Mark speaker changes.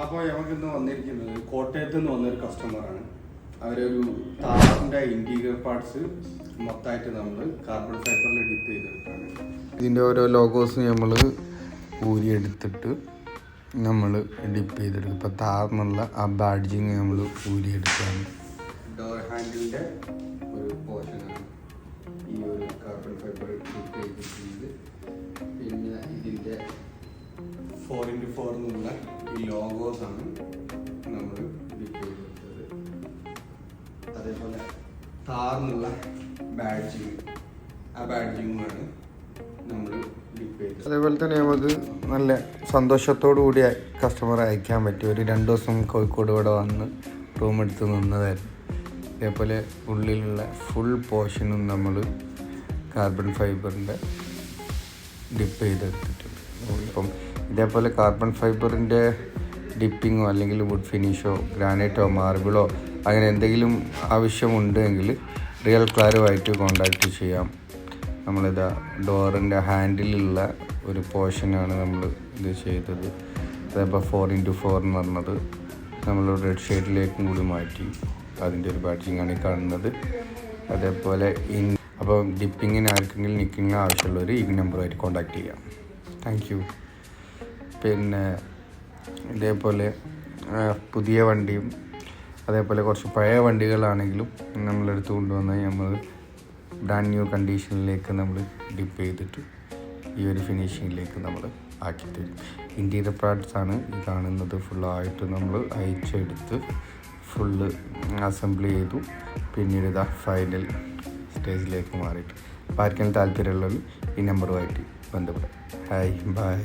Speaker 1: അപ്പോൾ നമുക്കിന്ന് വന്നിരിക്കുന്നത് കോട്ടയത്ത് നിന്ന് വന്നൊരു കസ്റ്റമറാണ്. അവരൊരു താറിൻ്റെ ഇൻറ്റീരിയർ പാർട്സ് മൊത്തമായിട്ട് നമ്മൾ കാർബൺ ഫൈബറിൽ ഡിപ്പ് ചെയ്തെടുക്കുകയാണ്. ഇതിൻ്റെ ഓരോ ലോഗോസ് നമ്മൾ ഊരിയെടുത്തിട്ട് നമ്മൾ ഡിപ്പ് ചെയ്തെടുക്കും. ഇപ്പോൾ താറിനുള്ള ആ ബാഡ്ജിങ് നമ്മൾ ഊരിയെടുക്കുകയാണ്. ഡോർ ഹാൻഡിലിൻ്റെ ഒരു പോർഷനാണ് ഈ ഒരു കാർബൺ ഫൈബർ ഡിപ്പ് ചെയ്തിട്ടുള്ളത്. പിന്നെ ഇതിൻ്റെ 4x4 എന്നുള്ള ഈ ലോഗോസാണ് നമ്മൾ ഡിപ്പ് ചെയ്തെടുത്തത്. അതേപോലെ താർന്നുള്ള ബാഡ്ജിങ്, ആ ബാഡ്ജിങ്ങുമാണ് നമ്മൾ ഡിപ്പ് ചെയ്തത്. അതേപോലെ തന്നെ നമുക്ക് നല്ല സന്തോഷത്തോടു കൂടി കസ്റ്റമറെ അയക്കാൻ പറ്റും. ഒരു 2 ദിവസം കോഴിക്കോട് ഇവിടെ വന്ന് റൂം എടുത്ത് നിന്നതായിരുന്നു. അതേപോലെ ഉള്ളിലുള്ള ഫുൾ പോർഷനും നമ്മൾ കാർബൺ ഫൈബറിൻ്റെ ഡിപ്പ് ചെയ്തെടുത്തിട്ടുണ്ട്. ഇപ്പം ഇതേപോലെ കാർബൺ ഫൈബറിൻ്റെ ഡിപ്പിങ്ങോ അല്ലെങ്കിൽ വുഡ് ഫിനിഷോ ഗ്രാനൈറ്റോ മാർബിളോ അങ്ങനെ എന്തെങ്കിലും ആവശ്യമുണ്ടെങ്കിൽ റിയൽ ക്ലാരുമായിട്ട് കോൺടാക്റ്റ് ചെയ്യാം. നമ്മളിതാ ഡോറിൻ്റെ ഹാൻഡിലുള്ള ഒരു പോർഷനാണ് നമ്മൾ ഇത് ചെയ്തത്. അതേപോലെ 4x4 എന്ന് പറഞ്ഞത് നമ്മൾ റെഡ് ഷെയ്ഡിലേക്കും കൂടി മാറ്റി അതിൻ്റെ ഒരു ബാഡ്ജിങ്ങാണ് ഈ കാണുന്നത്. അതേപോലെ അപ്പോൾ ഡിപ്പിങ്ങിന് ആർക്കെങ്കിലും നിക്കിങ്ങിന് ആവശ്യമുള്ളവർ ഈ നമ്പറുമായിട്ട് കോൺടാക്റ്റ് ചെയ്യാം. Thank you. പിന്നെ ഇതേപോലെ പുതിയ വണ്ടിയും അതേപോലെ കുറച്ച് പഴയ വണ്ടികളാണെങ്കിലും നമ്മളെടുത്ത് കൊണ്ടുവന്നാൽ നമ്മൾ ബ്രാൻഡ് ന്യൂ കണ്ടീഷനിലേക്ക് നമ്മൾ ഡിപ്പ് ചെയ്തിട്ട് ഈ ഒരു ഫിനിഷിങ്ങിലേക്ക് നമ്മൾ ആക്കി തരും. ഇൻറ്റീരിയർ പാർട്സാണ് ഈ കാണുന്നത്. ഫുള്ളായിട്ട് നമ്മൾ അയച്ചെടുത്ത് ഫുള്ള് അസംബിൾ ചെയ്തു. പിന്നീട് ഇതാ ഫൈനൽ സ്റ്റേജിലേക്ക് മാറിയിട്ട്. അപ്പോൾ ആർക്കെങ്കിലും താല്പര്യമുള്ളവർ ഈ നമ്പറുമായിട്ട് ബന്ധപ്പെടാം. Hi bye.